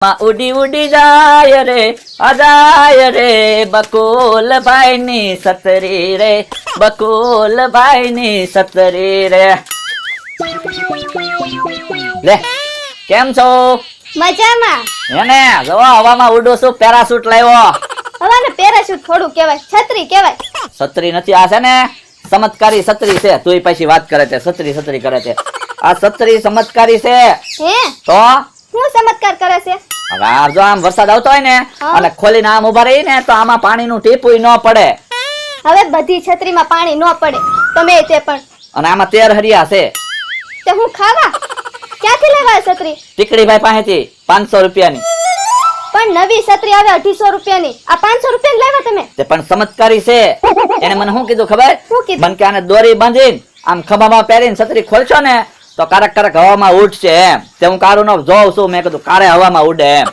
માં ઉડી ઉડી જાય રે અજાય રે બકુલ ભાઈ ની સતરી રે બકુલ ભાઈ ની સતરી રે લે કેમ છો મજામાં. એને જો હવામાં ઉડું છું પેરાશૂટ લાવ્યો હવાને પેરાશૂટ થોડું કહેવાય, છત્રી કહેવાય. છત્રી નથી આ છે ને ચમત્કારી છત્રી છે તુંય પાછી વાત કરે છે છત્રી છત્રી કરે છે આ છત્રી ચમત્કારી છે હે તો હું ચમત્કાર કરે છે? હવે આ જો આમ વરસાદ આવતો હોય ને હા. અને ખોલીને આમ ઉભા રહી ને તો આમાં પાણીનું ટીપુય ન પડે હવે બધી છત્રીમાં પાણી ન પડે, તમે તે પણ. અને આમાં 13 હરિયા છે તે હું ખાવા ક્યાંથી લેવા છત્રી? ટીકડીભાઈ પાસેથી 500 રૂપિયાની પણ નવી છત્રી આવે 250 રૂપિયાની, આ 500 રૂપિયાની લેવા તમે? તે પણ ચમત્કારી છે એને મને શું કીધું ખબર શું કીધું? મને કે આને દોરી બાંધીને આમ ખભામાં પહેરીને છત્રી ખોલશો ને તો કારક કારક હવામાં ઉડશે એમ તે હું કારું ન જોઉં છું મેં કીધું કારે હવામાં ઉડે એમ